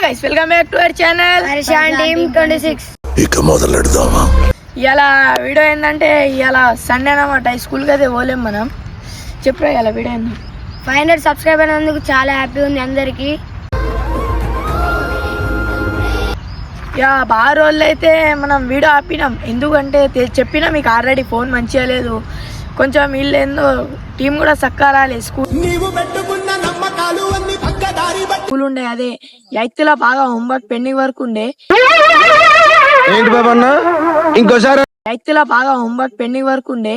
guys, welcome back to our channel Harshan Team 26. ఇక మొదలెడదామా? ఇలా video ఏంటంటే ఇలా సండే అన్నమాట స్కూల్కి అయితే పోలేం మనం. చెప్పరా ఇలా వీడియో ఏంది 500 సబ్స్క్రైబర్ అయినందుకు చాలా హ్యాపీ ఉంది అందరికి. బాగా రోజులు అయితే మనం వీడియో ఆపినాం, ఎందుకంటే చెప్పినా మీకు ఆల్రెడీ ఫోన్ మంచిగా లేదు, కొంచెం వీళ్ళు ఏందో టీం కూడా చక్కగా రాలేదు. స్కూల్ ఉండే అదే 8th లో బాగా హోంవర్క్ పెండింగ్ వర్క్ ఉండే. ఏంటి బాబా అన్న ఇంకోసారి 8th లో బాగా హోంవర్క్ పెండింగ్ వర్క్ ఉండే,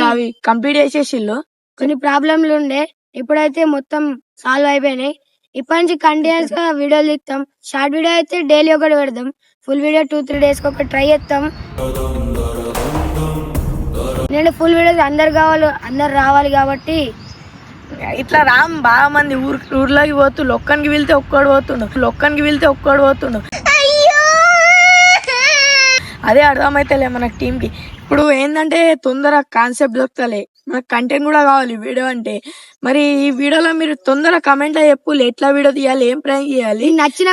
అవి కంప్లీట్ చేసేసిళ్ళు. కొన్ని ప్రాబ్లంలు ఉండే, ఇప్పుడైతే మొత్తం సాల్వ్ అయిపోయినాయి. ఇప్పటి నుంచి కంటిన్యూస్ గా వీడియోలు ఇస్తాం. షార్ట్ వీడియో అయితే డైలీ ఒకటి పెడదాం, ఫుల్ వీడియో 2-3 days కి ఒకటి ట్రై చేస్తాం. నేను ఫుల్ వీడియోస్ అందరు రావాలి కాబట్టి ఇట్లా రామ్ బాగా మంది ఊర్లోకి పోతుండు, ఒక్కనికి వెళ్తే ఒక్కడు పోతుండు. అదే అర్థమైతేలే మనకు టీంకి. ఇప్పుడు ఏంటంటే తొందర కాన్సెప్ట్ దొరుకుతలే, మనకు కంటెంట్ కూడా కావాలి వీడియో అంటే. మరి ఈ వీడియోలో మీరు తొందర కమెంట్ చెప్పు, ఎట్లా వీడియో తీయాలి, ఏం ప్రాంక్ చేయాలి, నచ్చిన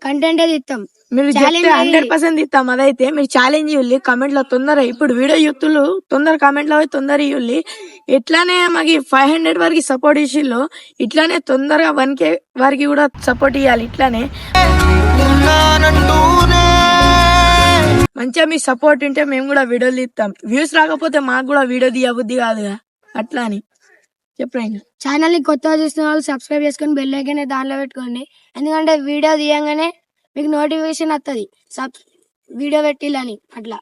కంటెంట్ ఇస్తాం. మీరు చెప్తే 100% ఇస్తాం. అదైతే మీరు ఛాలెంజ్ ఇవ్వాలి కమెంట్ లో తొందర. ఇప్పుడు వీడియో యూత్లు తొందర కమెంట్ లో తొందర ఇవ్వాలి. ఇట్లానే మాకు 500 వరకు సపోర్ట్ ఇచ్చిళ్ళు, ఇట్లానే తొందరగా 1K వరకు కూడా సపోర్ట్ ఇవ్వాలి. ఇట్లానే మంచిగా మీ సపోర్ట్ ఉంటే మేము కూడా వీడియోలు తీస్తాం. వ్యూస్ రాకపోతే మాకు కూడా వీడియో తీయబుద్ధి కాదుగా, అట్లా అని చెప్పండి. ఛానల్ ని కొత్తగా చూస్తున్న వాళ్ళు సబ్స్క్రైబ్ చేసుకుని బెల్ ఐకాన్ దానిలో పెట్టుకోండి, ఎందుకంటే వీడియో తీయంగానే మీకు నోటిఫికేషన్ వస్తుంది వీడియో పెట్టిల్లని. అట్లా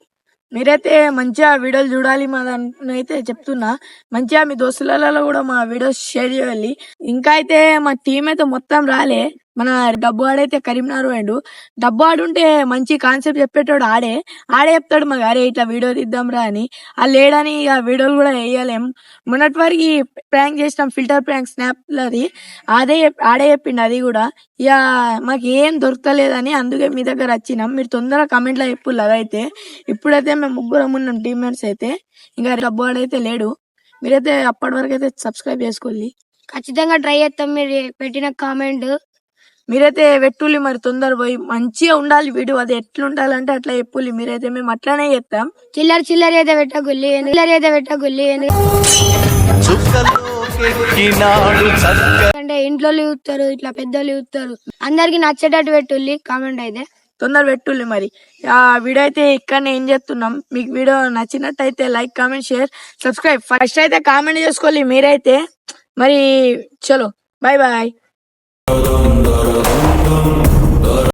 మీరైతే మంచిగా వీడియోలు చూడాలి మా దాన్ని అయితే చెప్తున్నా. మంచిగా మీ దోస్తులలో కూడా మా వీడియోస్ షేర్ చేయాలి. ఇంకా అయితే మా టీం అయితే మొత్తం రాలే. మన డబ్బు ఆడైతే కరీంనగర్ పోయిండు. డబ్బు ఆడుంటే మంచి కాన్సెప్ట్ చెప్పేటోడు ఆడే చెప్తాడు మాకు, అరే ఇట్లా వీడియో తీద్దాం రా అని. ఆ లేడని ఇక వీడియోలు కూడా వేయలేం. మొన్నటి వరకు ప్రాంక్ చేసినాం, ఫిల్టర్ ప్రాంక్ స్నాప్లది, ఆడే చెప్పిండు. అది కూడా ఇక మాకు ఏం దొరకలేదని అందుకే మీ దగ్గర వచ్చినాం. మీరు తొందరగా కమెంట్లో చెప్పులు. అదైతే ఇప్పుడైతే మేము ముగ్గురం ఉన్నాం టీమ్మేట్స్ అయితే, ఇంకా డబ్బు ఆడైతే లేడు. మీరైతే అప్పటి వరకు అయితే సబ్స్క్రైబ్ చేసుకోండి, ఖచ్చితంగా ట్రై చేస్తాం. మీరు పెట్టిన కామెంట్ మీరైతే పెట్టులి. మరి తొందర పోయి మంచిగా ఉండాలి వీడియో, అది ఎట్లా ఉండాలంటే అట్లా చెప్పులి. మీరైతే మేము అట్లానే చెప్తాం. చిల్లర అయితే పెట్టగుల్లి అంటే ఇంట్లో చూస్తారు, ఇట్లా పెద్దోళ్ళు చూస్తారు, అందరికి నచ్చేటట్టు పెట్టుల్లి కామెంట్ అయితే తొందర పెట్టుల్లి. మరి ఆ వీడియో అయితే ఇక్కడనే ఏం చేస్తున్నాం. మీకు వీడియో నచ్చినట్టయితే like, comment, share, subscribe. First అయితే కామెంట్ చేసుకోవాలి మీరైతే. మరి చలో బాయ్ బాయ్.